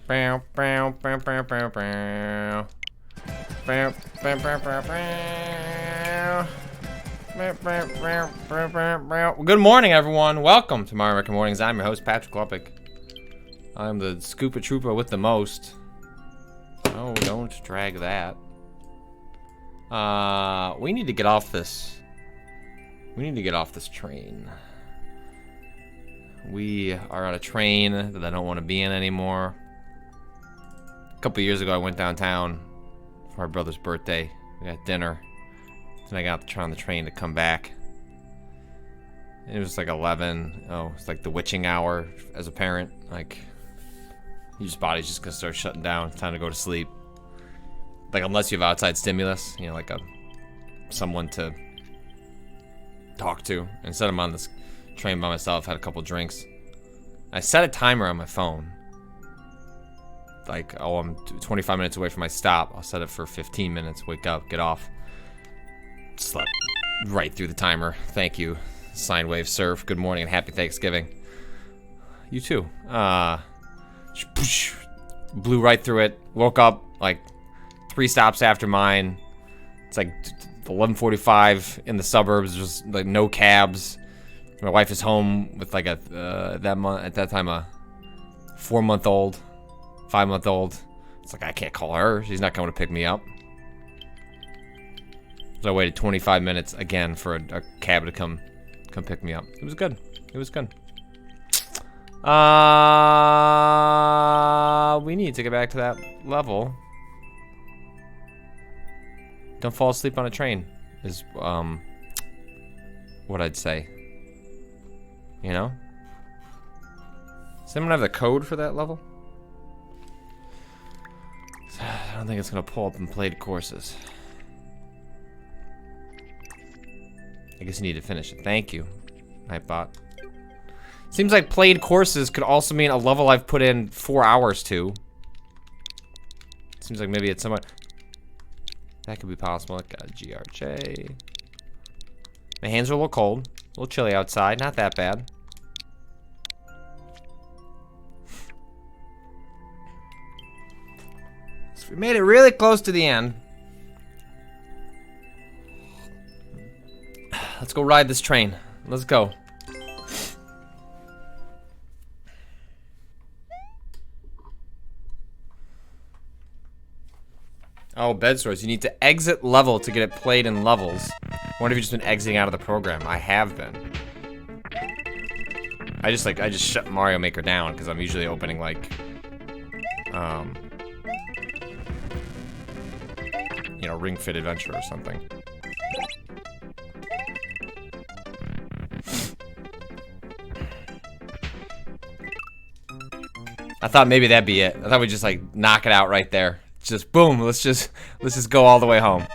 Bow, bow, bow, bow, bow, bow. Bow, bow, bow, bow, bow. Good morning, everyone. Welcome to My American Mornings. I'm your host, Patrick Klepek. I'm the Scoopa Trooper with the most. Oh, don't drag that. We need to get off this. We need to get off this train. We are on a train that I don't want to be in anymore. A couple years ago, I went downtown for my brother's birthday. We got dinner. Then I got on the train to come back. It was like 11. Oh, it's like the witching hour as a parent. Like, your body's just gonna start shutting down. It's time to go to sleep. Like, unless you have outside stimulus, you know, like someone to talk to. Instead, I'm on this train by myself, had a couple drinks. I set a timer on my phone. Like, oh, I'm 25 minutes away from my stop. I'll set it for 15 minutes. Wake up, get off. Slept right through the timer. Thank you, sine wave surf. Good morning and happy Thanksgiving. You too. Blew right through it. Woke up like 3 stops after mine. It's like 11:45 in the suburbs. There's like no cabs. My wife is home with like at that time a 4-month-old, 5-month-old. It's like I can't call her. She's not coming to pick me up. So I waited 25 minutes again for a cab to come pick me up. It was good. It was good. We need to get back to that level. Don't fall asleep on a train is what I'd say. You know? Does anyone have the code for that level? I don't think it's gonna pull up in played courses. I guess you need to finish it. Thank you, Nightbot. Seems like played courses could also mean a level I've put in 4 hours to. Seems like maybe it's somewhat... That could be possible. Got a GRJ. My hands are a little cold. A little chilly outside. Not that bad. So we made it really close to the end. Let's go ride this train. Let's go. Oh, bed stores. You need to exit level to get it played in levels. I wonder if you've just been exiting out of the program. I have been. I just shut Mario Maker down because I'm usually opening like, you know, Ring Fit Adventure or something. I thought maybe that'd be it. I thought we'd just like knock it out right there. Just boom, let's just go all the way home.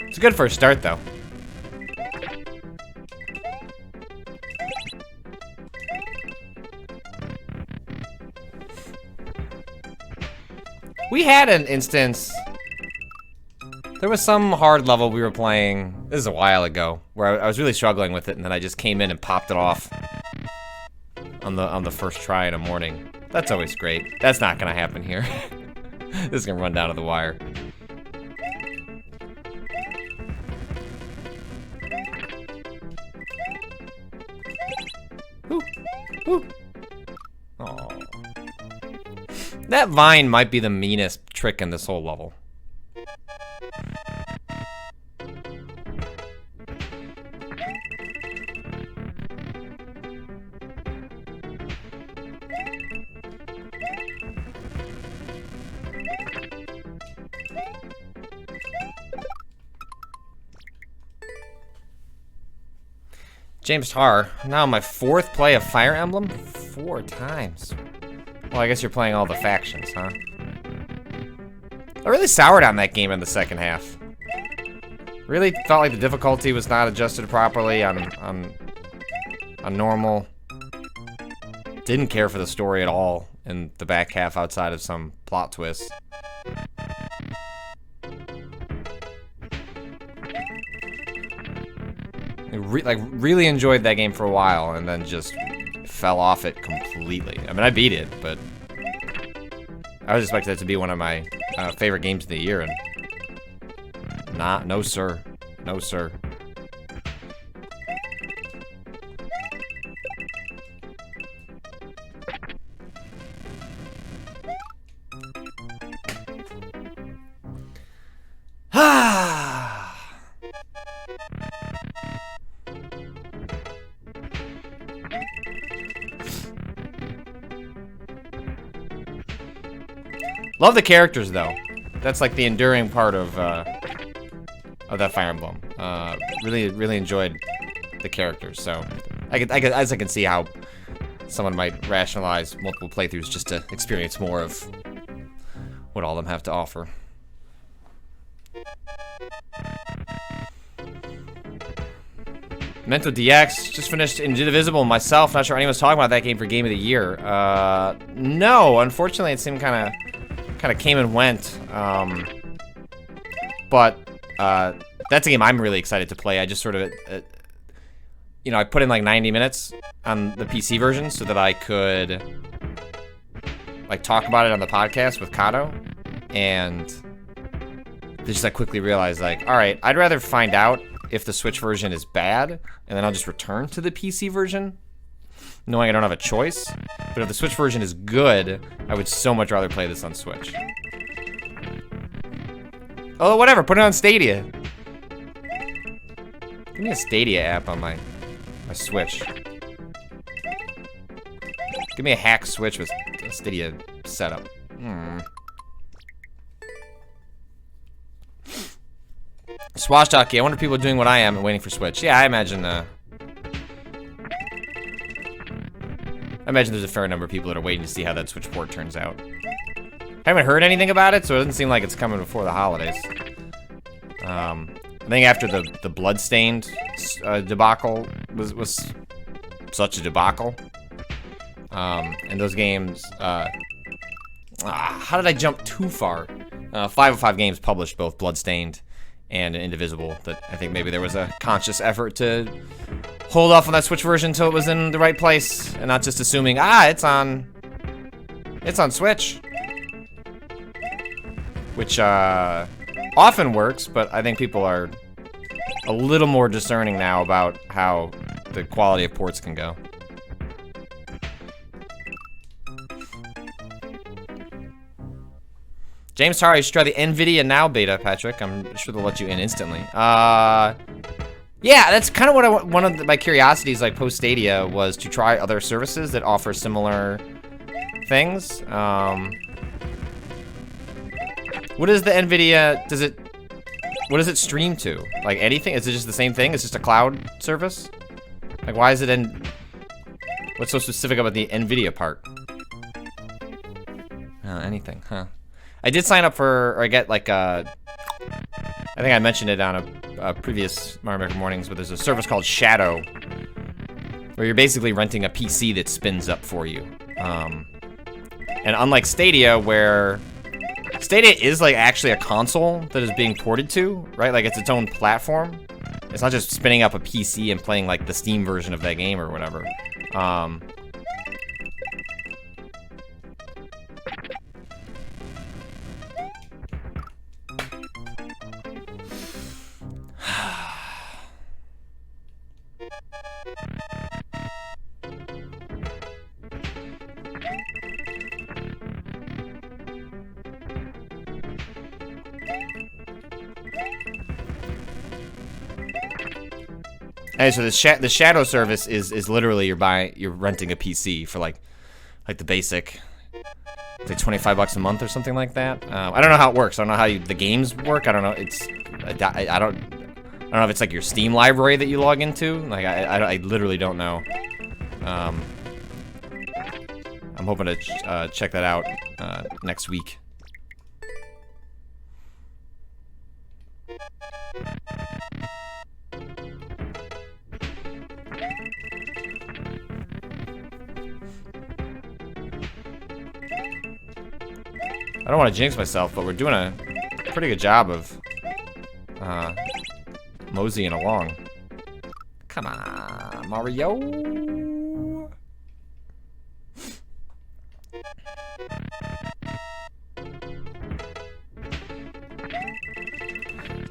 It's a good first start though. We had an instance. There was some hard level we were playing, this is a while ago, where I was really struggling with it, and then I just came in and popped it off on the first try in the morning. That's always great. That's not gonna happen here. This is gonna run down to the wire. Woo, woo. Aww. That vine might be the meanest trick in this whole level. James Tar, now my 4th play of Fire Emblem? 4 times. Well, I guess you're playing all the factions, huh? I really soured on that game in the second half. Really felt like the difficulty was not adjusted properly on normal. Didn't care for the story at all in the back half outside of some plot twists. Like, really enjoyed that game for a while, and then just fell off it completely. I mean, I beat it, but I was expecting it to be one of my favorite games of the year, and no sir. No sir. Love the characters, though. That's like the enduring part of that Fire Emblem. Really enjoyed the characters. So I can see how someone might rationalize multiple playthroughs just to experience more of what all of them have to offer. Mental DX, just finished Indivisible myself. Not sure anyone's talking about that game for Game of the Year. No, unfortunately, it seemed kind of came and went. But that's a game I'm really excited to play. I just sort of, you know, I put in like 90 minutes on the PC version so that I could like talk about it on the podcast with Kato, and just I quickly realized like, all right, I'd rather find out if the Switch version is bad, and then I'll just return to the PC version, knowing I don't have a choice. But if the Switch version is good, I would so much rather play this on Switch. Oh, whatever, put it on Stadia. Give me a Stadia app on my Switch. Give me a hack Switch with a Stadia setup. Swashtalky, I wonder if people are doing what I am and waiting for Switch. Yeah, I imagine there's a fair number of people that are waiting to see how that Switch port turns out. Haven't heard anything about it, so it doesn't seem like it's coming before the holidays. I think after the Bloodstained debacle was such a debacle. And those games, how did I jump too far? 505 Games published both Bloodstained and Indivisible. That I think maybe there was a conscious effort to hold off on that Switch version until it was in the right place, and not just assuming, it's on Switch. Which often works, but I think people are a little more discerning now about how the quality of ports can go. James Tara, you should try the NVIDIA Now beta, Patrick. I'm sure they'll let you in instantly. Yeah, that's kind of what one of my curiosities, like post Stadia, was to try other services that offer similar things. What is the NVIDIA? What does it stream to? Like anything? Is it just the same thing? It's just a cloud service? Like, why is it what's so specific about the NVIDIA part? Anything, huh? I did sign up for, or I get like I think I mentioned it on a previous Mario Maker Mornings, but there's a service called Shadow, where you're basically renting a PC that spins up for you. And unlike Stadia, where Stadia is like actually a console that is being ported to, right? Like it's its own platform. It's not just spinning up a PC and playing like the Steam version of that game or whatever. And so the Shadow service is literally you're renting a PC for like the basic, it's like $25 a month or something like that. I don't know how it works. I don't know how the games work. I don't know. I don't know if it's like your Steam library that you log into. Like I literally don't know. I'm hoping to check that out next week. I don't want to jinx myself, but we're doing a pretty good job of moseying along. Come on, Mario.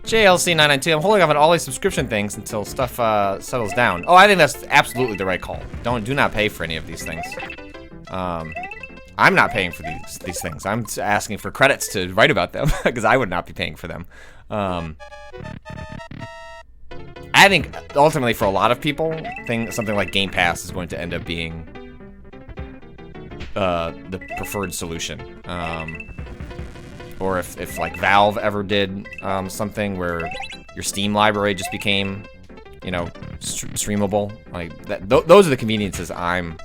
JLC992, I'm holding off on all these subscription things until stuff settles down. Oh, I think that's absolutely the right call. Do not pay for any of these things. I'm not paying for these things. I'm asking for credits to write about them because I would not be paying for them. I think ultimately for a lot of people, something like Game Pass is going to end up being the preferred solution. Or if like Valve ever did something where your Steam library just became, you know, streamable, like that. Those are the conveniences I'm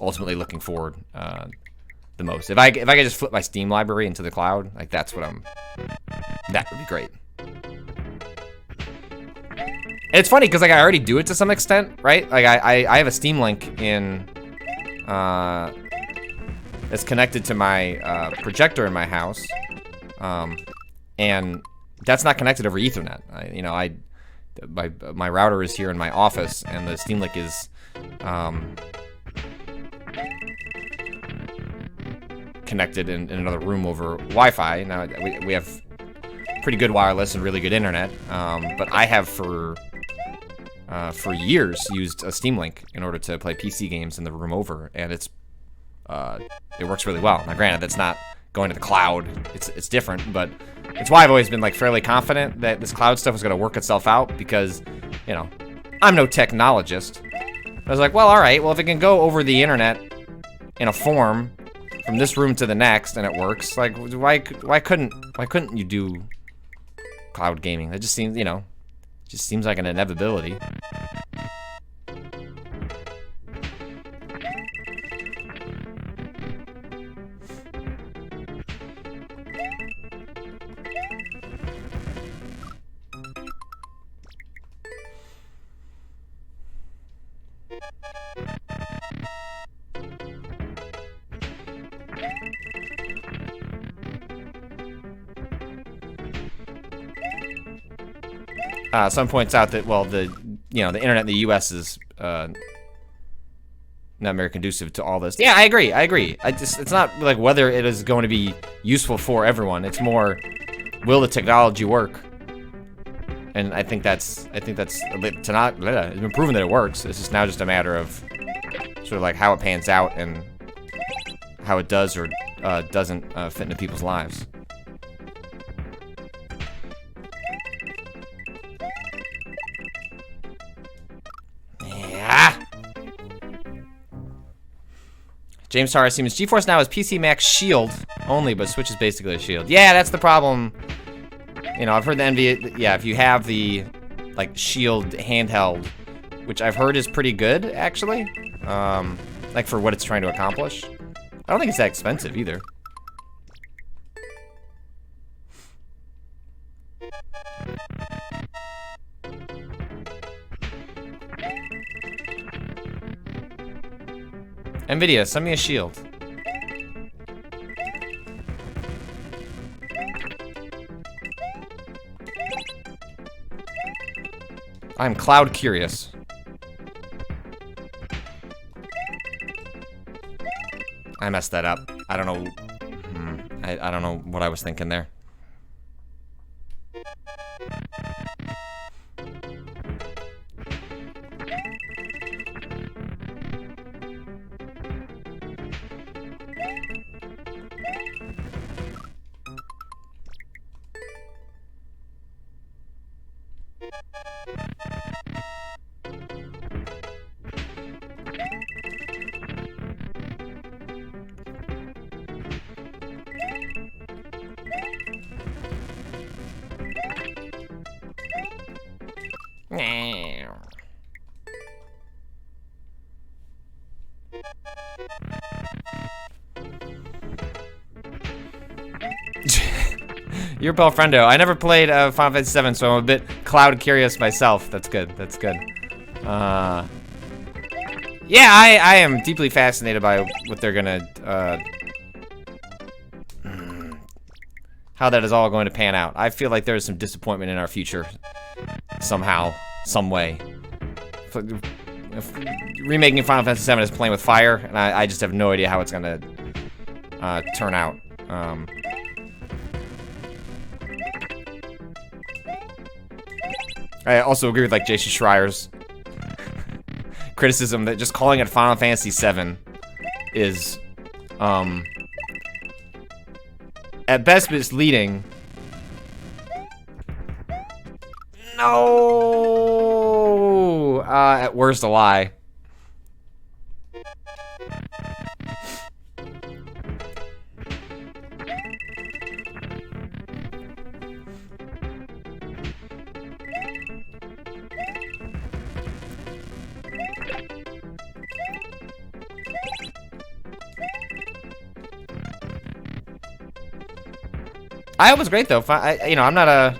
ultimately looking forward the most. If I could just flip my Steam library into the cloud, like that would be great. And it's funny because like I already do it to some extent, right? Like I have a Steam link in it's connected to my projector in my house. And that's not connected over Ethernet. My router is here in my office, and the Steam Link is connected in another room over Wi-Fi. Now we have pretty good wireless and really good internet, but I have for years used a Steam Link in order to play PC games in the room over, and it works really well. Now, granted, that's not going to the cloud. It's different, but it's why I've always been like fairly confident that this cloud stuff is going to work itself out because, you know, I'm no technologist. I was like, well, all right, well, if it can go over the internet in a form from this room to the next and it works, like why couldn't you do cloud gaming? That just seems, you know, just seems like an inevitability. Someone points out that, well, the internet in the U.S. is not very conducive to all this. Yeah, I agree. It's not like whether it is going to be useful for everyone. It's more, will the technology work? And I think that's it's been proven that it works. It's just now just a matter of sort of like how it pans out and how it does or doesn't fit into people's lives. James Torres seems GeForce Now is PC Max Shield only, but Switch is basically a Shield. Yeah, that's the problem. You know, I've heard the NVIDIA. Yeah, if you have the like Shield handheld, which I've heard is pretty good actually, like for what it's trying to accomplish. I don't think it's that expensive either. NVIDIA, send me a Shield. I'm cloud curious. I messed that up. I don't know. I don't know what I was thinking there. You're Belfriendo. I never played Final Fantasy VII, so I'm a bit cloud curious myself. That's good. That's good. Yeah, I am deeply fascinated by what they're gonna, how that is all going to pan out. I feel like there is some disappointment in our future, somehow, some way. I feel remaking Final Fantasy VII is playing with fire, and I just have no idea how it's gonna turn out. I also agree with like Jason Schreier's criticism that just calling it Final Fantasy VII is at best misleading. No, at worst a lie. I was great though. You know, I'm a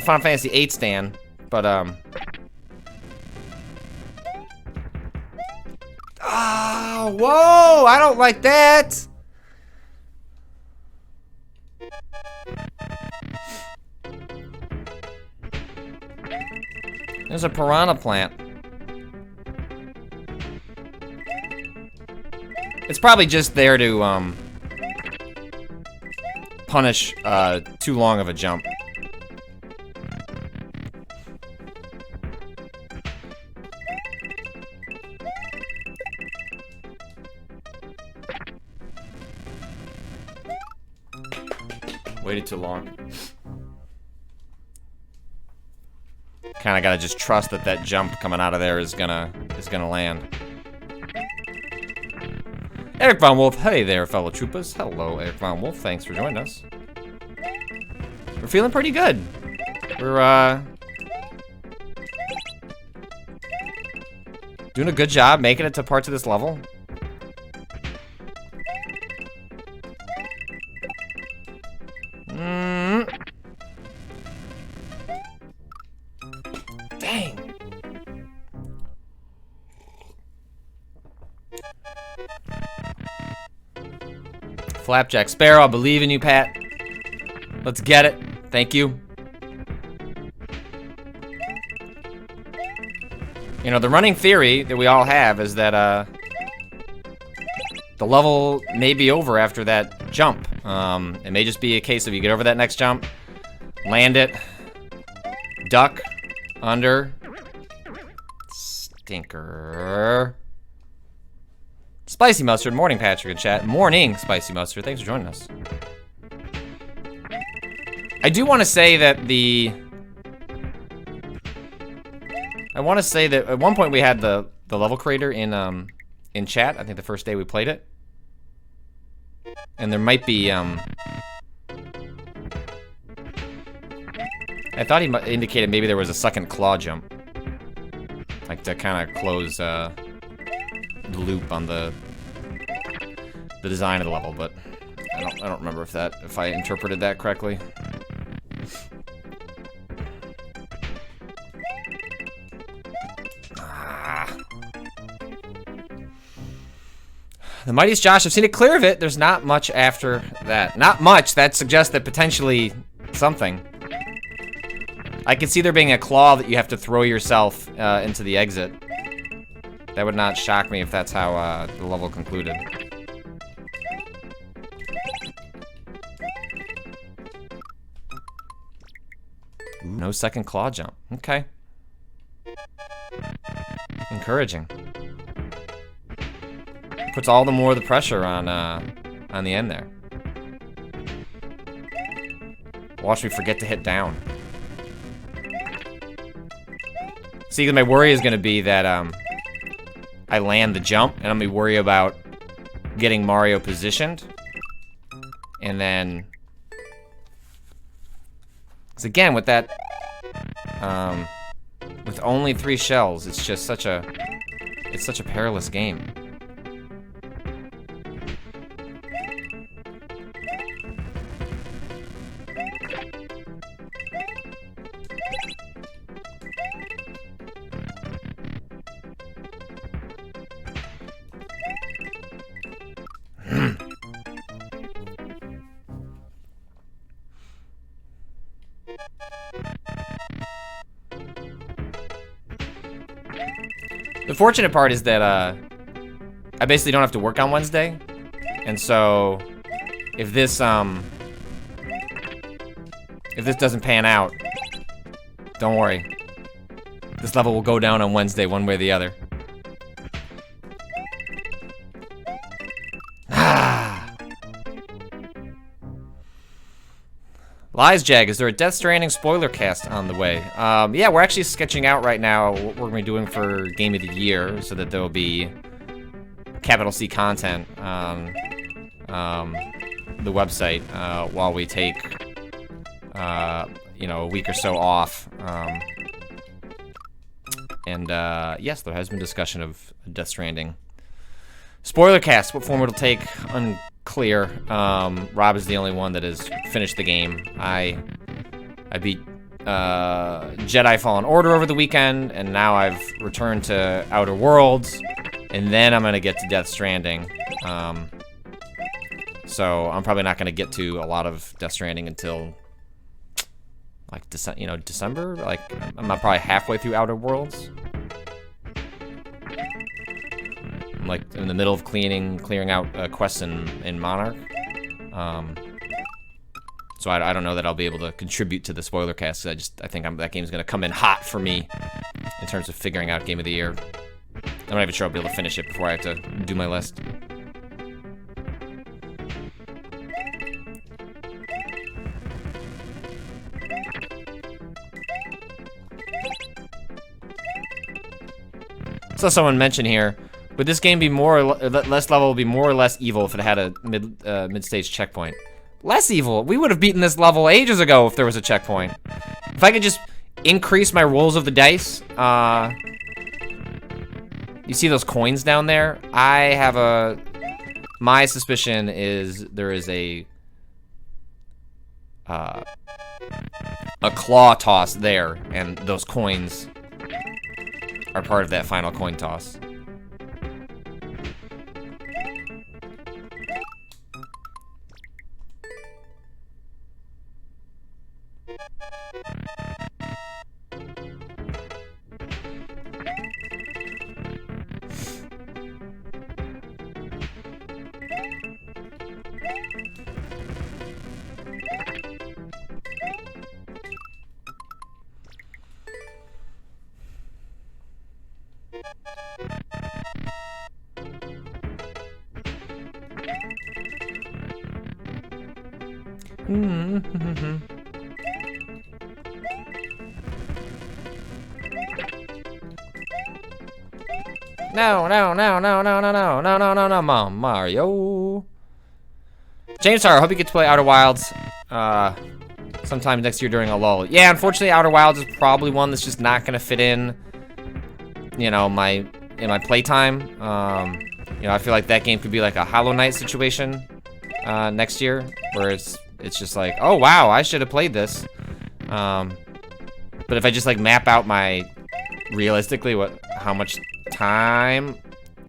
Final Fantasy VIII stan, but oh, whoa! I don't like that. There's a piranha plant. It's probably just there to punish too long of a jump. Waited too long. Kinda gotta just trust that that jump coming out of there is gonna land. Eric Von Wolf, hey there, fellow troopers. Hello, Eric Von Wolf. Thanks for joining us. We're feeling pretty good. We're doing a good job making it to parts of this level. Dang. Flapjack Sparrow, I believe in you, Pat. Let's get it. Thank you. You know, the running theory that we all have is that the level may be over after that jump. It may just be a case of you get over that next jump, land it, duck, under, stinker. Spicy Mustard, morning Patrick in chat. Morning, Spicy Mustard, thanks for joining us. I do want to say that I want to say that at one point we had the level creator in chat. I think the first day we played it. And there might be I thought he indicated maybe there was a second claw jump. Like to kind of close the loop on the design of the level, but I don't remember if I interpreted that correctly. The Mightiest Josh, I've seen a clear of it. There's not much after that. Not much. That suggests that potentially something. I can see there being a claw that you have to throw yourself into the exit. That would not shock me if that's how the level concluded. Ooh, no second claw jump. Okay. Encouraging. Puts all the more the pressure on the end there. Watch me forget to hit down. See, my worry is going to be that I land the jump, and I'm going to worry about getting Mario positioned. And then... Because again, with that... with only 3 shells, it's just such a... It's such a perilous game. The fortunate part is that I basically don't have to work on Wednesday, and so if this doesn't pan out, don't worry. This level will go down on Wednesday one way or the other. Lies Jag, is there a Death Stranding spoiler cast on the way? Yeah, we're actually sketching out right now what we're gonna be doing for Game of the Year, so that there will be capital C content on the website while we take you know, a week or so off. Yes, there has been discussion of Death Stranding spoiler cast. What form it'll take, unclear. Rob is the only one that has finished the game. I beat Jedi Fallen Order over the weekend, and now I've returned to Outer Worlds, and then I'm gonna get to Death Stranding. So I'm probably not gonna get to a lot of Death Stranding until like December. Like I'm not probably halfway through Outer Worlds. I'm like in the middle of clearing out quests in Monarch. So I don't know that I'll be able to contribute to the spoiler cast. I think that game's gonna come in hot for me in terms of figuring out Game of the Year. I'm not even sure I'll be able to finish it before I have to do my list. So someone mentioned here, would this game be more or less level be more or less evil if it had a mid-stage checkpoint? Less evil. We would have beaten this level ages ago if there was a checkpoint. If I could just increase my rolls of the dice, you see those coins down there? My suspicion is there is a claw toss there, and those coins are part of that final coin toss. No, Mom, Mario. James Harr, I hope you get to play Outer Wilds sometime next year during a lull. Yeah, unfortunately, Outer Wilds is probably one that's just not gonna fit in, you know, in my playtime. You know, I feel like that game could be like a Hollow Knight situation next year, where it's just like, oh wow, I should have played this. But if I just like map out realistically how much time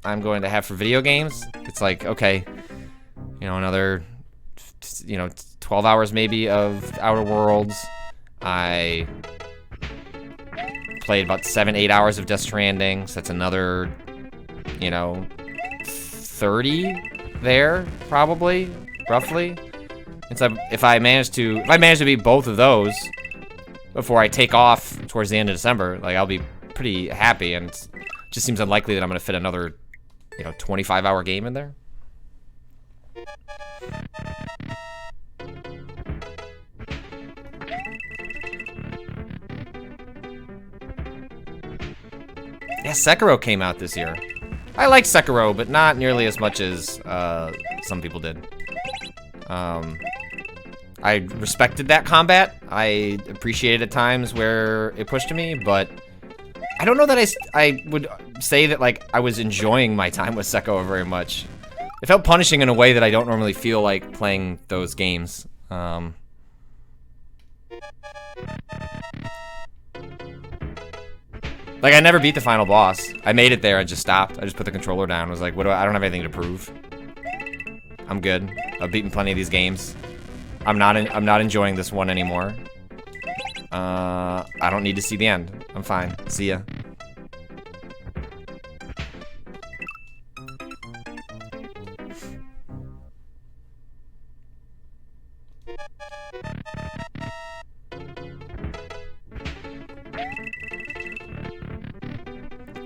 I'm going to have for video games, it's like, okay, you know, another 12 hours maybe of Outer Worlds. I played about 7-8 hours of Death Stranding, so that's another, 30 there, probably, roughly. And so if I manage to beat both of those before I take off towards the end of December, like, I'll be pretty happy, and it just seems unlikely that I'm gonna fit another 25-hour game in there. Yeah, Sekiro came out this year. I liked Sekiro, but not nearly as much as some people did. I respected that combat. I appreciated at times where it pushed me, but I don't know that I would say that, like, I was enjoying my time with Sekiro very much. It felt punishing in a way that I don't normally feel like playing those games. Like, I never beat the final boss. I made it there, I just stopped. I just put the controller down. I was like, I don't have anything to prove. I'm good. I've beaten plenty of these games. I'm not enjoying this one anymore. I don't need to see the end. I'm fine. See ya.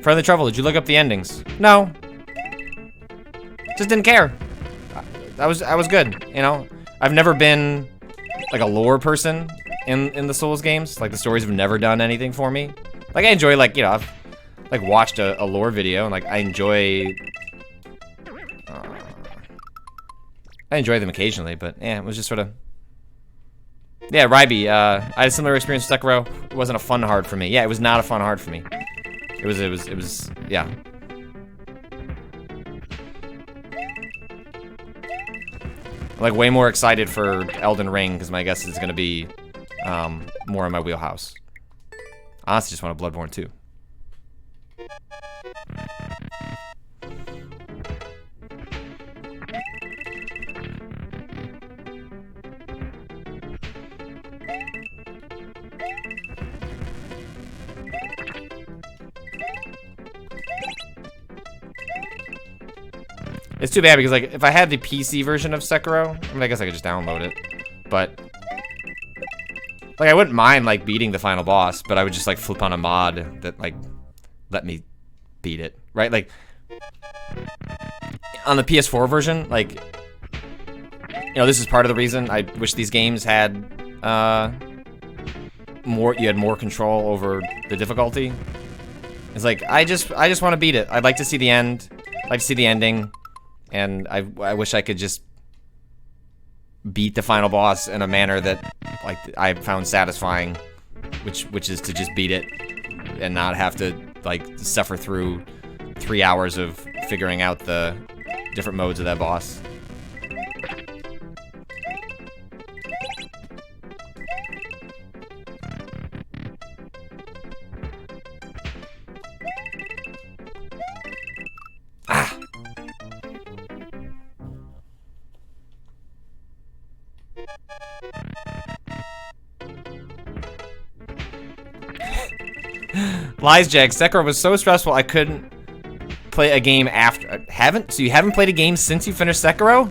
Friendly Truffle, did you look up the endings? No. Just didn't care. I was good, you know? I've never been like a lore person in the Souls games. Like the stories have never done anything for me. Like I enjoy like, you know, I've like watched a lore video and like I enjoy them occasionally, but yeah, it was just sort of. Yeah, Ryby, I had a similar experience with Sekiro. It wasn't a fun hard for me. Yeah, it was not a fun hard for me. It was, yeah. I'm like way more excited for Elden Ring because my guess is gonna be more in my wheelhouse. I honestly just want a Bloodborne 2. It's too bad because like if I had the PC version of Sekiro, I mean I guess I could just download it. But like I wouldn't mind like beating the final boss, but I would just like flip on a mod that like let me beat it. Right? Like on the PS4 version, like you know, this is part of the reason I wish these games had you had more control over the difficulty. It's like I just want to beat it. I'd like to see the end. I'd like to see the ending. And I wish I could just beat the final boss in a manner that like I found satisfying, which is to just beat it and not have to like suffer through 3 hours of figuring out the different modes of that boss. Lies, Jack. Sekiro was so stressful I couldn't play a game after. Haven't? So you haven't played a game since you finished Sekiro?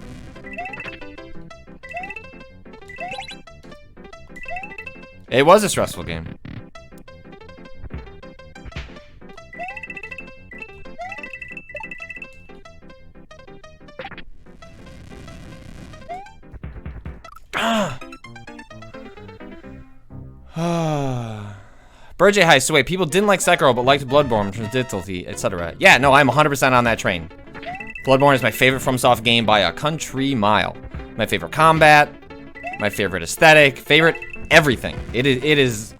It was a stressful game. Burj Heist, so wait, people didn't like Sekiro but liked Bloodborne, which was difficulty, etc. Yeah, no, I'm 100% on that train. Bloodborne is my favorite FromSoft game by a country mile. My favorite combat, my favorite aesthetic, favorite everything. It is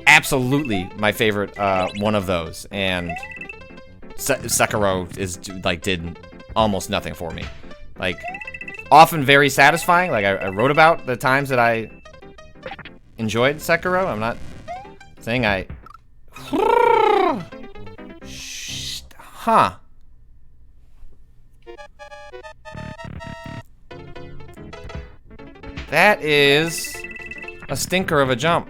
absolutely my favorite one of those, and Sekiro is like did almost nothing for me. Like, often very satisfying. Like I wrote about the times that I enjoyed Sekiro. I'm not saying I. Huh. That is a stinker of a jump.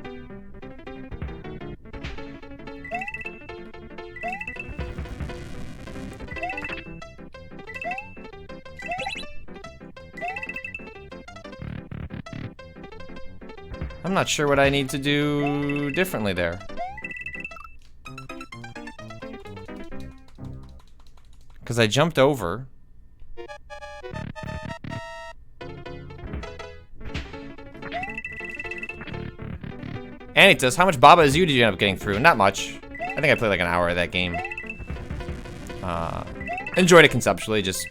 I'm not sure what I need to do differently there. Because I jumped over. Anitas, how much Baba Is You did you end up getting through? Not much. I think I played like an hour of that game. Enjoyed it conceptually, just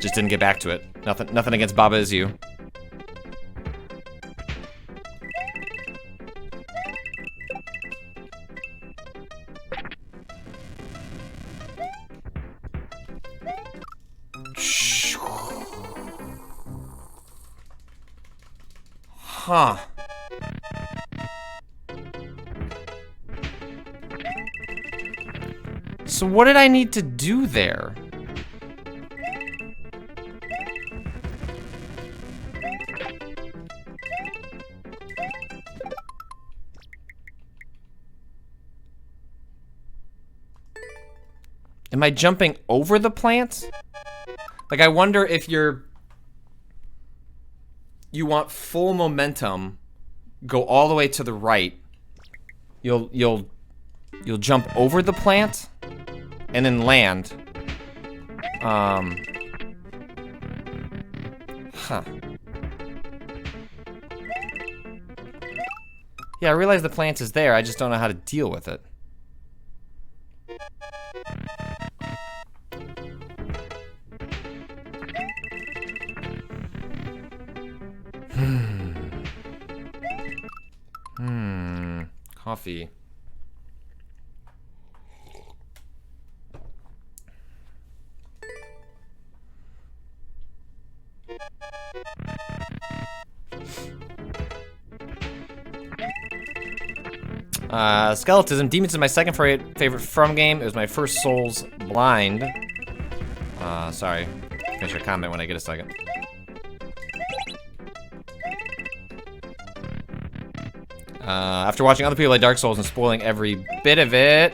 didn't get back to it. Nothing against Baba Is You. Huh. So what did I need to do there? Am I jumping over the plant? Like, I wonder if you want full momentum go all the way to the right. You'll jump over the plant and then land. Huh. Yeah, I realize the plant is there. I just don't know how to deal with it. Coffee. Skeletism. Demons is my second favorite From game. It was my first Souls blind. Sorry. Finish your comment when I get a second. After watching other people play Dark Souls and spoiling every bit of it.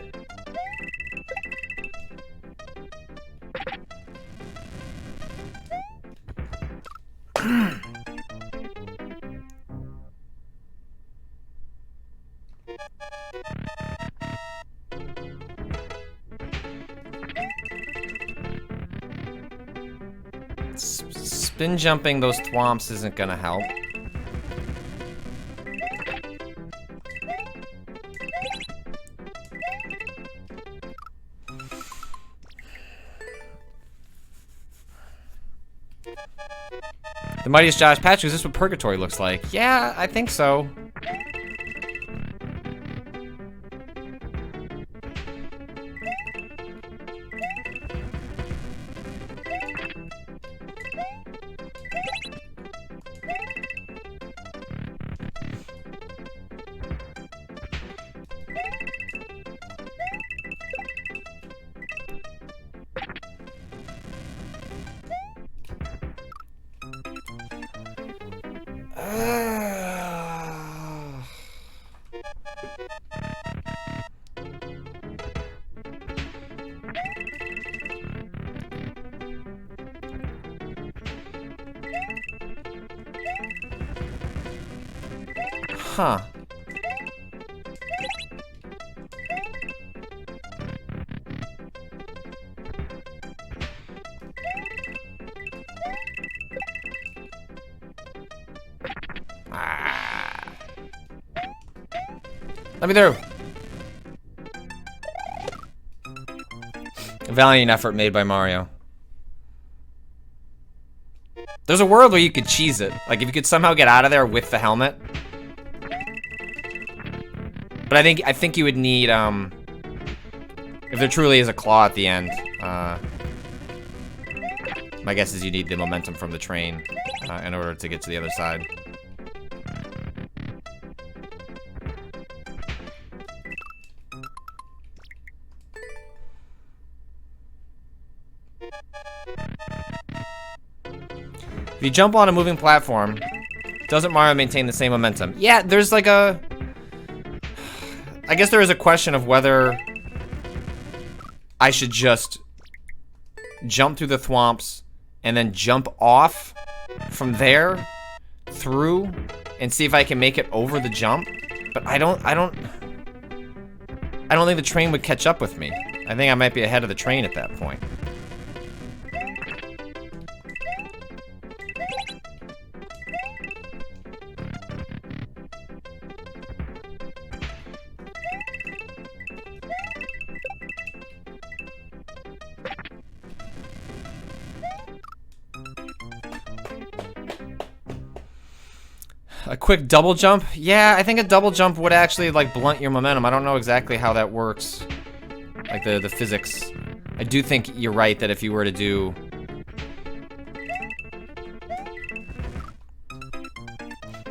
Spin jumping those thwomps isn't gonna help. The Mightiest Josh Patrick, is this what Purgatory looks like? Yeah, I think so. Huh. Let me through. A valiant effort made by Mario. There's a world where you could cheese it. Like if you could somehow get out of there with the helmet. But I think you would need if there truly is a claw at the end. My guess is you need the momentum from the train in order to get to the other side. If you jump on a moving platform, doesn't Mario maintain the same momentum? Yeah, there's like a... I guess there is a question of whether I should just jump through the thwomps and then jump off from there through and see if I can make it over the jump. But I don't think the train would catch up with me. I think I might be ahead of the train at that point. A quick double jump? Yeah, I think a double jump would actually like blunt your momentum. I don't know exactly how that works. Like the physics. I do think you're right that if you were to do...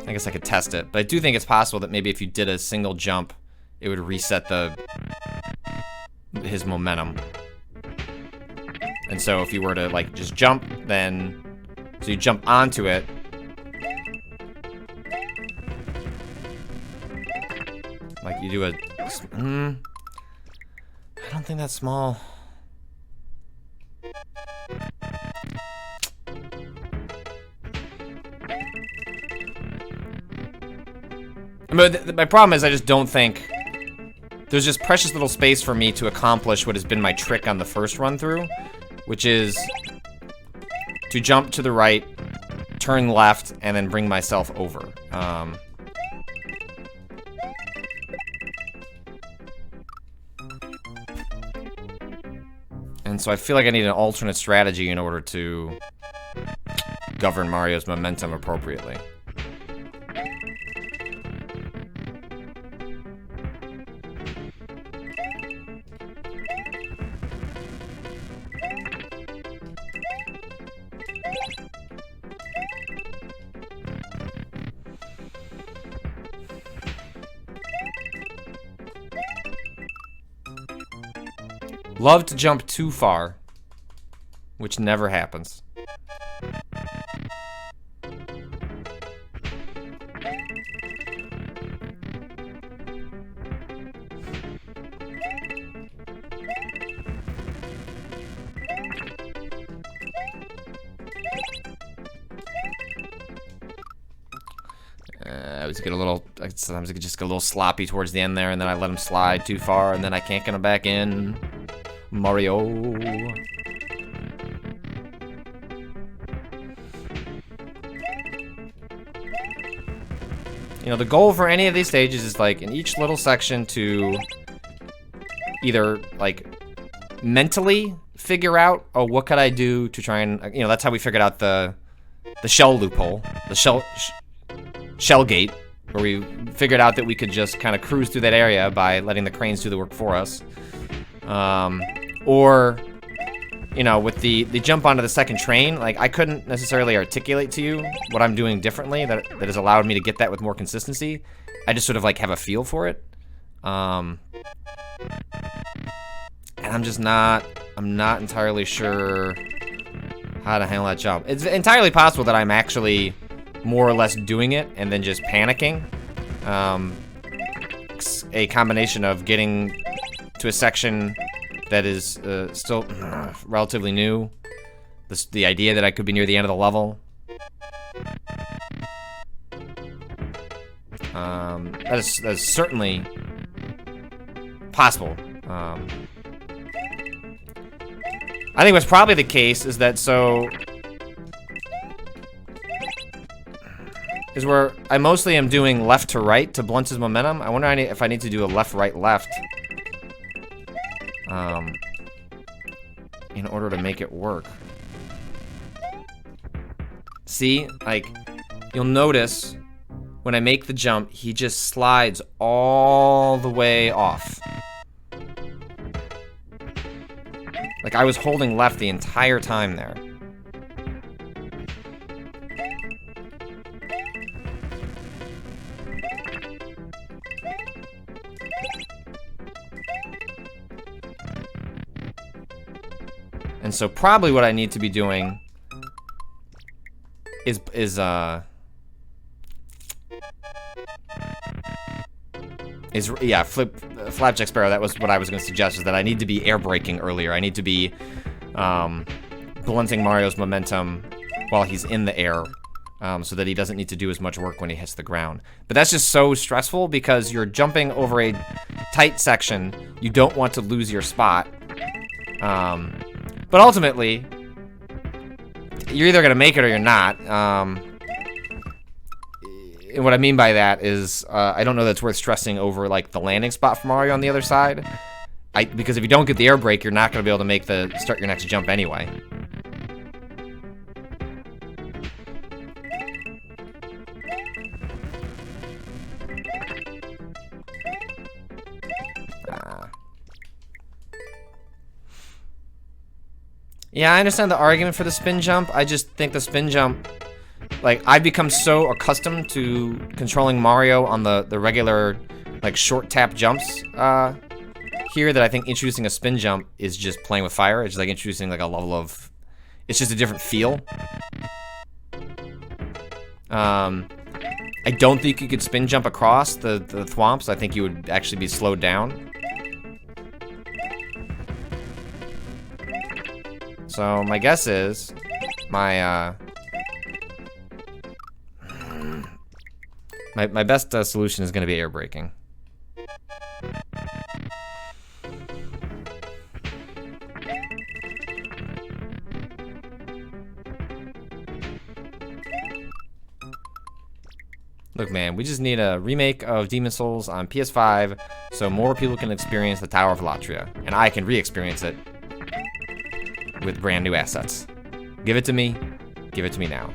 I guess I could test it, but I do think it's possible that maybe if you did a single jump, it would reset his momentum. And so if you were to like just jump, then... So you jump onto it, like you do a... I don't think that's small. But my problem is I just don't think there's just precious little space for me to accomplish what has been my trick on the first run through, which is to jump to the right, turn left, and then bring myself over. And so I feel like I need an alternate strategy in order to govern Mario's momentum appropriately. Love to jump too far, which never happens. Sometimes I just get a little sloppy towards the end there, and then I let him slide too far, and then I can't get him back in. Mario. You know, the goal for any of these stages is, like, in each little section to either, like, mentally figure out, oh, what could I do to try and, you know, that's how we figured out the shell loophole, the shell gate, where we figured out that we could just kind of cruise through that area by letting the cranes do the work for us. Or, you know, with the jump onto the second train, like, I couldn't necessarily articulate to you what I'm doing differently that has allowed me to get that with more consistency. I just sort of, like, have a feel for it. And I'm not entirely sure how to handle that jump. It's entirely possible that I'm actually more or less doing it and then just panicking. A combination of getting to a section that is still relatively new. The idea that I could be near the end of the level. That is certainly possible. I think what's probably the case is that is where I mostly am doing left to right to blunt his momentum. I wonder if I need to do a left, right, left. In order to make it work. See, like, you'll notice when I make the jump, he just slides all the way off. Like, I was holding left the entire time there. And so probably what I need to be doing is Flapjack Sparrow. That was what I was going to suggest, is that I need to be air braking earlier. I need to be blunting Mario's momentum while he's in the air, so that he doesn't need to do as much work when he hits the ground. But that's just so stressful because you're jumping over a tight section. You don't want to lose your spot. But ultimately, you're either going to make it or you're not. And what I mean by that is, I don't know that's worth stressing over, like, the landing spot for Mario on the other side. Because if you don't get the air brake, you're not going to be able to start your next jump anyway. Yeah, I understand the argument for the spin jump. I just think the spin jump, like, I've become so accustomed to controlling Mario on the regular, like, short tap jumps here that I think introducing a spin jump is just playing with fire. It's just like introducing, like, a level of, it's just a different feel. I don't think you could spin jump across the thwomps. I think you would actually be slowed down. So my guess is My best solution is going to be air braking. Look, man, we just need a remake of Demon's Souls on PS5 so more people can experience the Tower of Latria, and I can re-experience it with brand new assets. Give it to me. Give it to me now.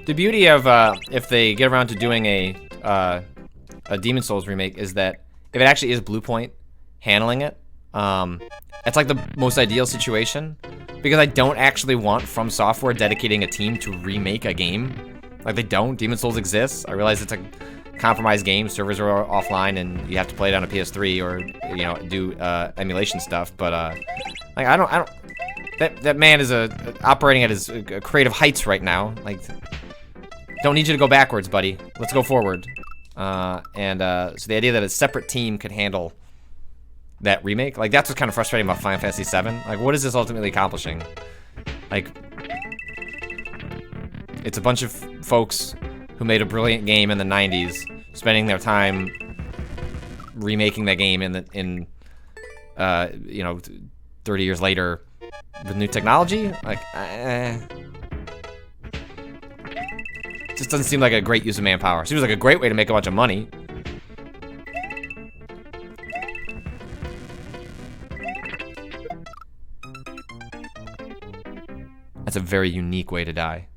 The beauty of if they get around to doing a Demon's Souls remake is that if it actually is Bluepoint handling it, it's like the most ideal situation because I don't actually want From Software dedicating a team to remake a game. Like they don't. Demon's Souls exists. I realize it's a compromised game. Servers are offline and you have to play it on a PS3 or do emulation stuff. But like I don't. That man is operating at his creative heights right now. Like. Don't need you to go backwards, buddy. Let's go forward. So the idea that a separate team could handle that remake, like that's what's kind of frustrating about Final Fantasy VII. Like, what is this ultimately accomplishing? Like, it's a bunch of folks who made a brilliant game in the '90s, spending their time remaking that game in 30 years later with new technology. Like, just doesn't seem like a great use of manpower. Seems like a great way to make a bunch of money. That's a very unique way to die.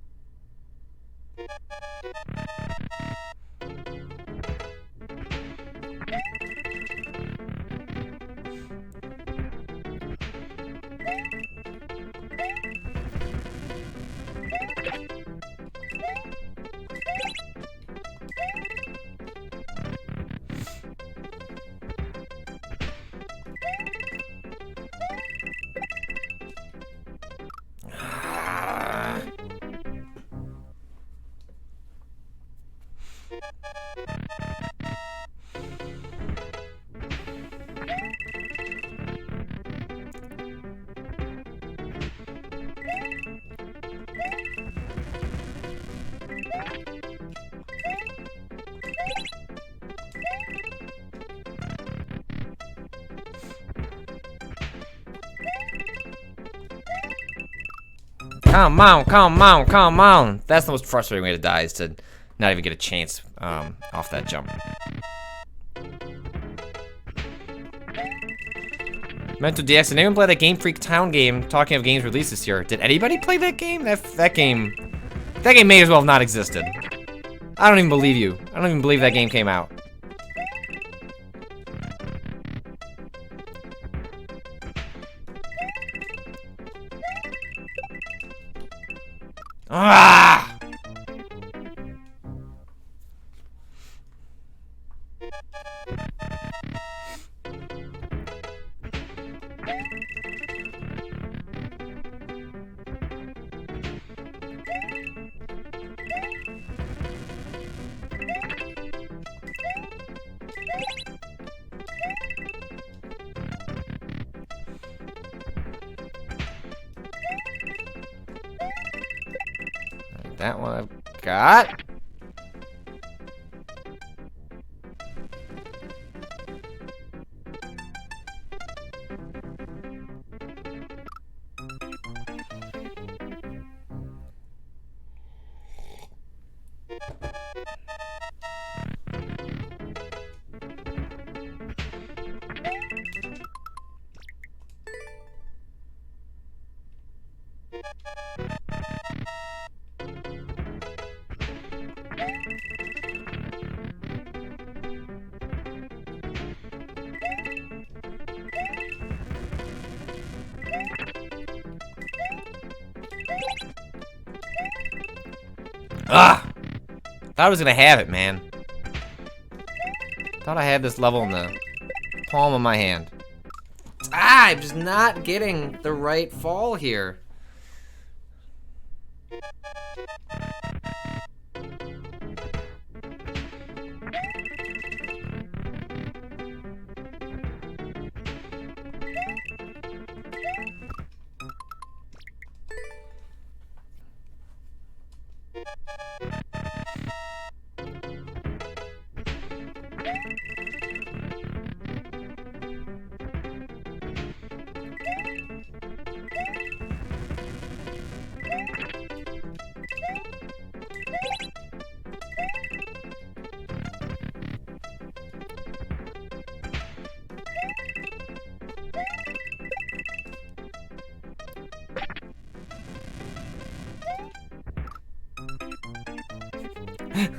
Come on, come on, come on. That's the most frustrating way to die, is to not even get a chance off that jump. Mental DX, did anyone play that Game Freak Town game? Talking of games released this year, did anybody play that game? That game may as well have not existed. I don't even believe you. I don't even believe that game came out. Ah! That one I've got. Ah! Thought I was gonna have it, man. Thought I had this level in the Palm of my hand. Ah, I'm just not getting the right fall here.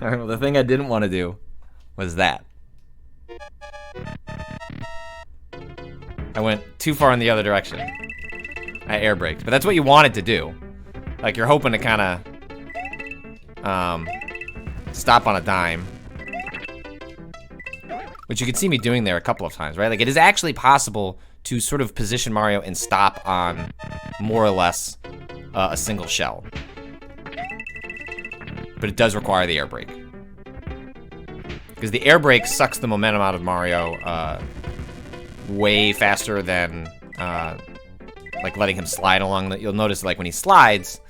Alright, well, the thing I didn't want to do was that. I went too far in the other direction. I air braked, but that's what you wanted to do. Like, you're hoping to kind of stop on a dime. Which you can see me doing there a couple of times, right? Like, it is actually possible to sort of position Mario and stop on more or less a single shell. But it does require the air brake. Because the air brake sucks the momentum out of Mario way faster than like letting him slide along. You'll notice, like, when he slides,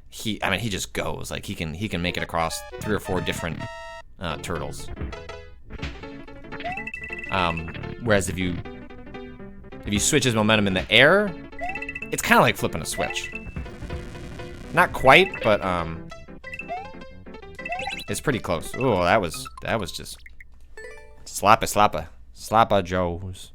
he just goes. Like, he can make it across 3 or 4 different turtles. Whereas if you switch his momentum in the air, it's kind of like flipping a switch. Not quite, but it's pretty close. Oh, that was just slappa joes.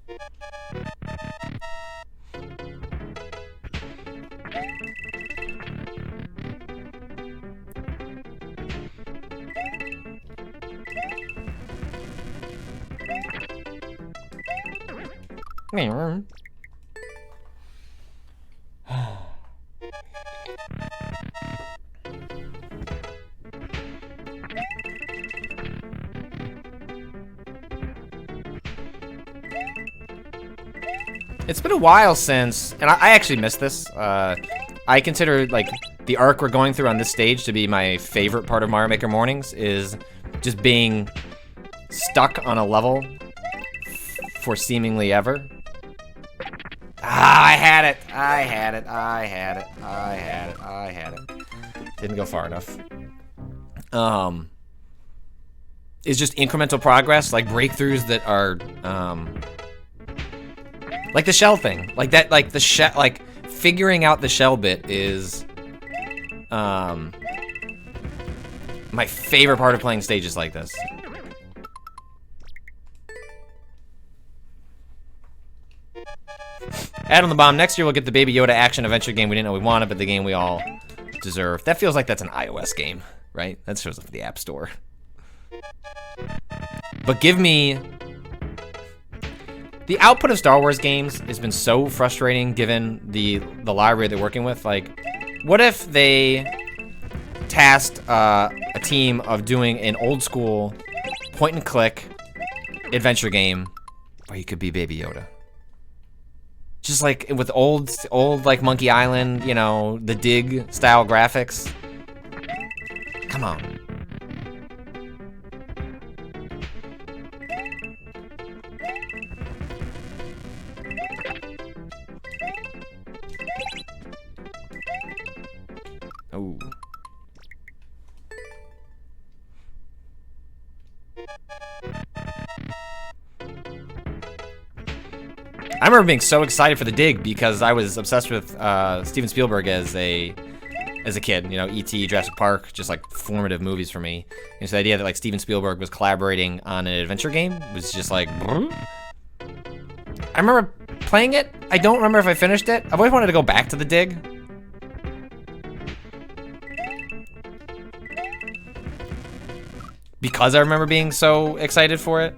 It's been a while since, and I actually missed this. I consider, like, the arc we're going through on this stage to be my favorite part of Mario Maker Mornings, is just being stuck on a level for seemingly ever. Ah, I had it. Didn't go far enough. It's just incremental progress, like breakthroughs that are, like the shell thing. Like that, like the shell, like figuring out the shell bit is, my favorite part of playing stages like this. Add on the bomb. Next year we'll get the Baby Yoda action adventure game we didn't know we wanted, but the game we all deserve. That feels like that's an iOS game, right? That shows up at the App Store. But give me... The output of Star Wars games has been so frustrating given the library they're working with. Like, what if they tasked a team of doing an old school point and click adventure game where you could be Baby Yoda? Just like with old like Monkey Island, you know, the Dig style graphics. Come on. Oh. I remember being so excited for the Dig because I was obsessed with Steven Spielberg as a kid. You know, E.T., Jurassic Park, just like formative movies for me. And so the idea that like Steven Spielberg was collaborating on an adventure game was just like... I remember playing it. I don't remember if I finished it. I've always wanted to go back to the Dig. Because I remember being so excited for it.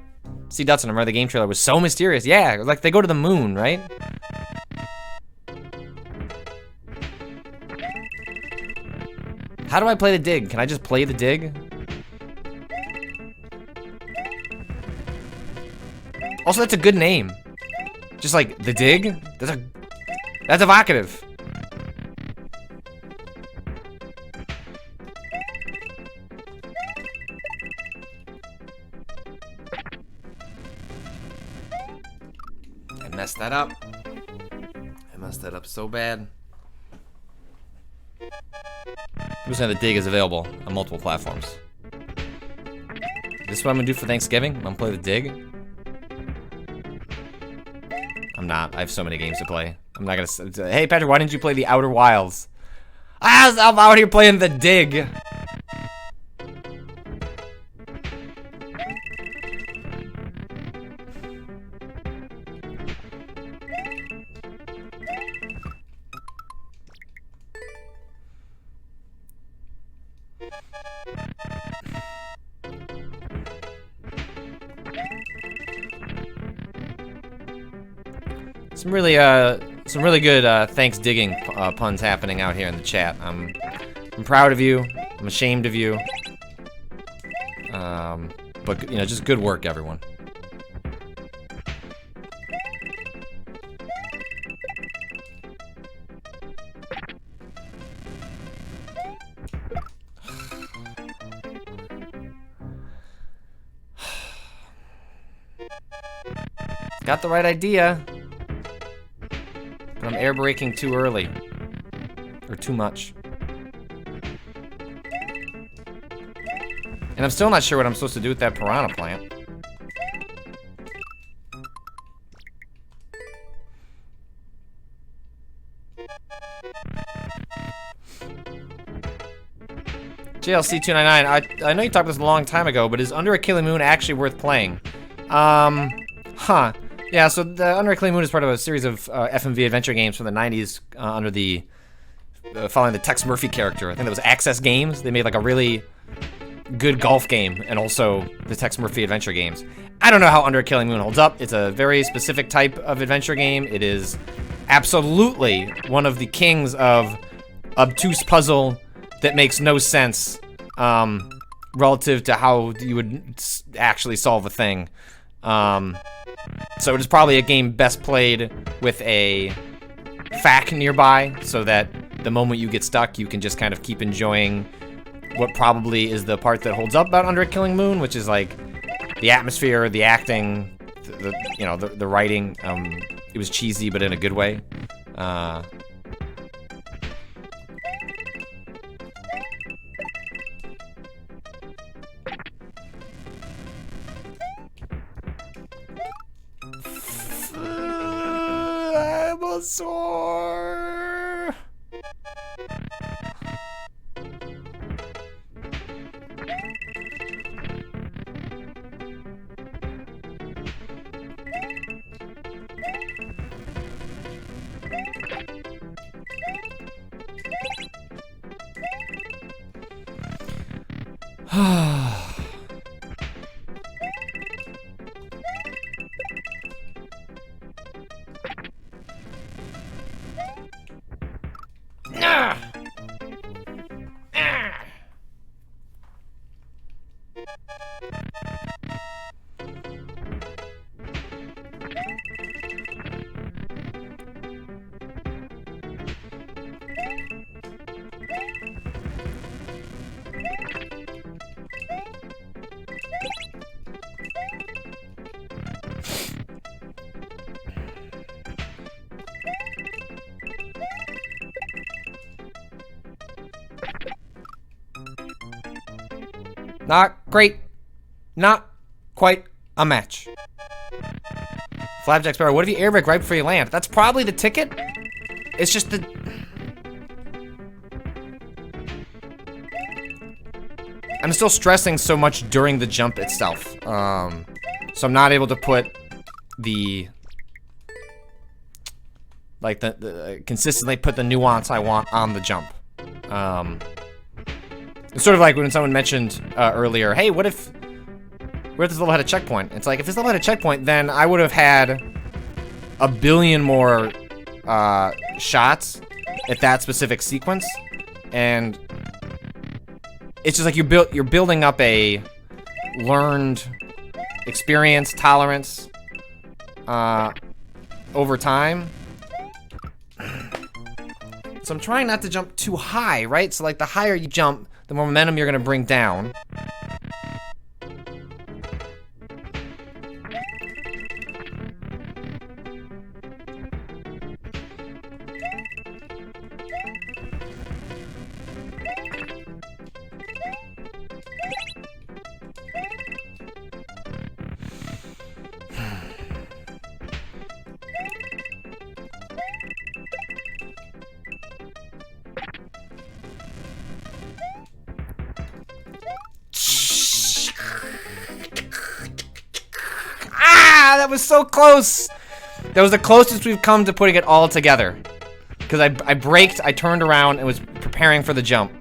See, Dutson, I remember the game trailer was so mysterious. Yeah, like they go to the moon, right? How do I play the Dig? Can I just play the Dig? Also, that's a good name. Just like the dig? That's evocative. I messed that up. I messed that up so bad. I'm saying the dig is available on multiple platforms. This is what I'm gonna do for Thanksgiving? I'm gonna play the dig? I'm not. I have so many games to play. I'm not gonna. Hey, Patrick, why didn't you play the Outer Wilds? I'm out here playing the dig. Some really good thanks digging puns happening out here in the chat. I'm proud of you. I'm ashamed of you. But you know, just good work, everyone. Got the right idea. But I'm air braking too early. Or too much. And I'm still not sure what I'm supposed to do with that piranha plant. JLC299, I know you talked this a long time ago, but is Under a Killing Moon actually worth playing? Yeah, so the Under a Killing Moon is part of a series of FMV adventure games from the 90s under the... following the Tex Murphy character. I think that was Access Games. They made like a really good golf game and also the Tex Murphy adventure games. I don't know how Under a Killing Moon holds up. It's a very specific type of adventure game. It is absolutely one of the kings of obtuse puzzle that makes no sense relative to how you would actually solve a thing. So it is probably a game best played with a FAQ nearby, so that the moment you get stuck, you can just kind of keep enjoying what probably is the part that holds up about Under a Killing Moon, which is like the atmosphere, the acting, the writing. It was cheesy, but in a good way. I'm sore. Not great. Not quite a match. Flapjack Sparrow, what if you airbag right before you land? That's probably the ticket. It's just the... I'm still stressing so much during the jump itself. So I'm not able to put the... like, consistently put the nuance I want on the jump. It's sort of like when someone mentioned earlier, hey, what if this level had a checkpoint? It's like, if this level had a checkpoint, then I would have had a billion more shots at that specific sequence. And it's just like you're building up a learned experience, tolerance, over time. So I'm trying not to jump too high, right? So like the higher you jump, the more momentum you're gonna bring down. That was so close. That was the closest we've come to putting it all together. Because I braked, I turned around, and was preparing for the jump.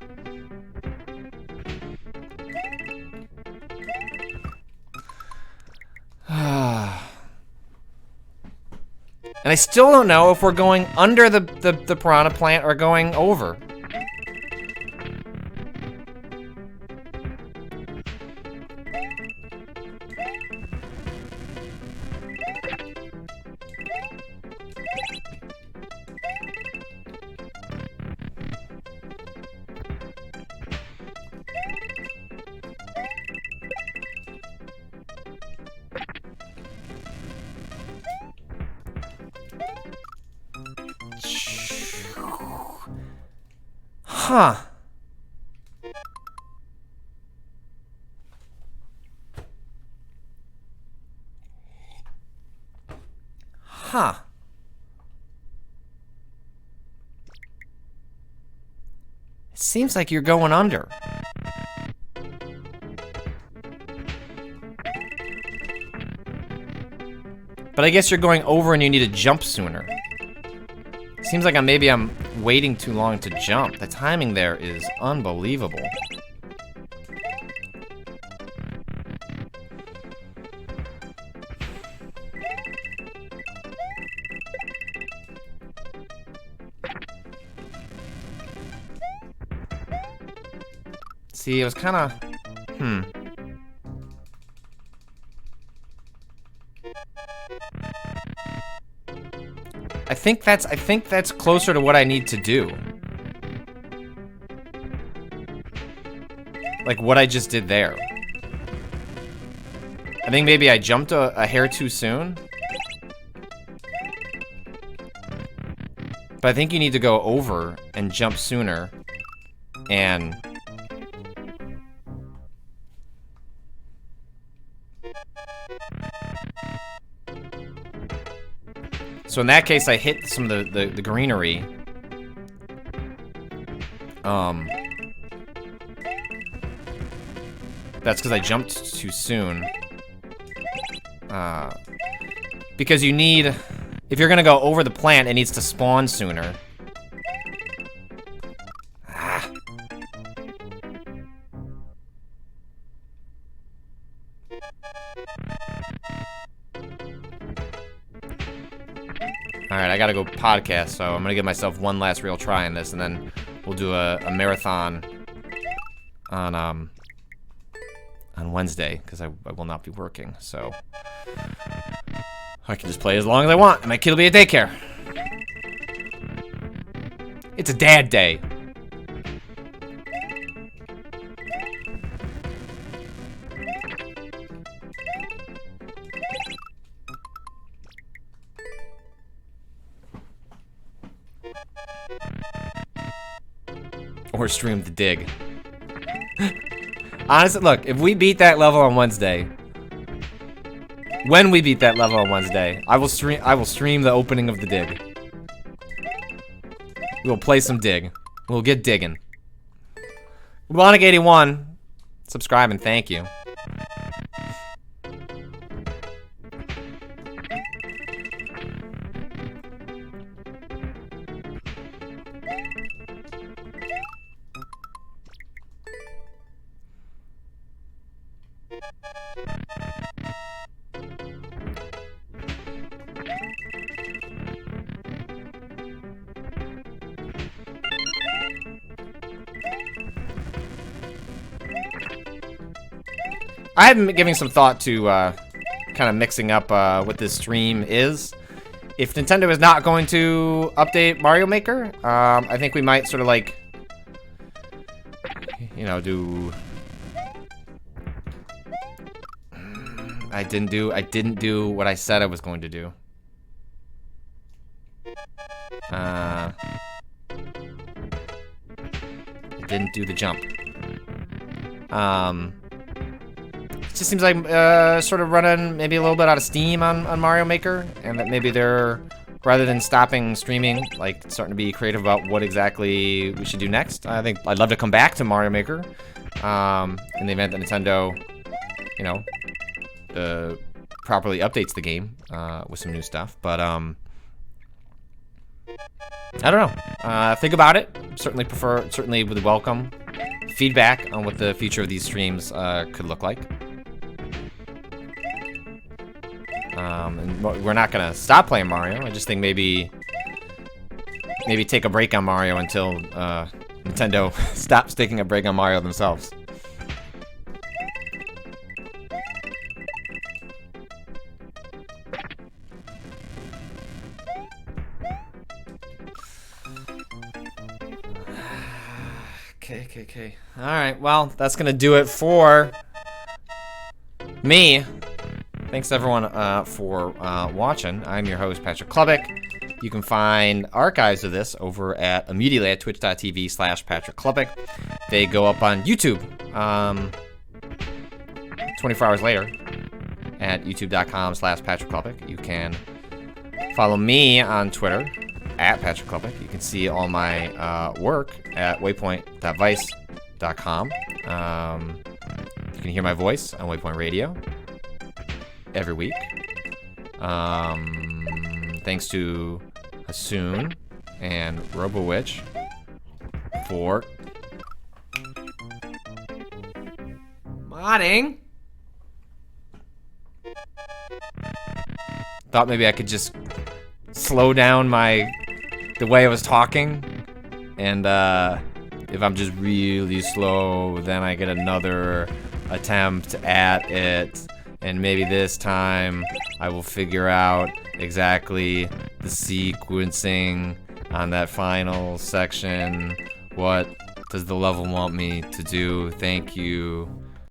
And I still don't know if we're going under the piranha plant or going over. Huh. Huh. It seems like you're going under. But I guess you're going over and you need to jump sooner. Seems like maybe I'm waiting too long to jump. The timing there is unbelievable. See, it was kind of... I think that's closer to what I need to do. Like what I just did there. I think maybe I jumped a hair too soon. But I think you need to go over and jump sooner. And... so in that case, I hit some of the greenery. That's because I jumped too soon. Because you need... if you're gonna go over the plant, it needs to spawn sooner. Alright, I gotta go podcast, so I'm gonna give myself one last real try in this, and then we'll do a marathon on Wednesday, because I will not be working, so I can just play as long as I want, and my kid will be at daycare. It's a dad day. Or stream the dig. Honestly, look, if we beat that level on Wednesday, when we beat that level on Wednesday, I will stream the opening of the dig. We will play some dig. We'll get digging. Robonic81, subscribe and thank you. I've been giving some thought to kind of mixing up what this stream is. if Nintendo is not going to update Mario Maker, I think we might sort of like, you know, do. I didn't do what I said I was going to do. I didn't do the jump. It just seems like sort of running maybe a little bit out of steam on Mario Maker, and that maybe they're, rather than stopping streaming, like starting to be creative about what exactly we should do next. I think I'd love to come back to Mario Maker in the event that Nintendo, you know, properly updates the game with some new stuff. But I don't know. Think about it. Certainly would welcome feedback on what the future of these streams could look like. And we're not gonna stop playing Mario. I just think maybe take a break on Mario until Nintendo stops taking a break on Mario themselves. Okay. All right, well, that's gonna do it for me. Thanks everyone for watching. I'm your host, Patrick Klepek. You can find archives of this over at immediately at twitch.tv/Patrick Klepek. They go up on YouTube 24 hours later at youtube.com/Patrick Klepek. You can follow me on Twitter at Patrick Klepek. You can see all my work at waypoint.vice.com. You can hear my voice on Waypoint Radio every week. Thanks to Hasoon and RoboWitch for modding. Thought maybe I could just slow down the way I was talking, and if I'm just really slow, then I get another attempt at it, and maybe this time I will figure out exactly the sequencing on that final section. What does the level want me to do? Thank you.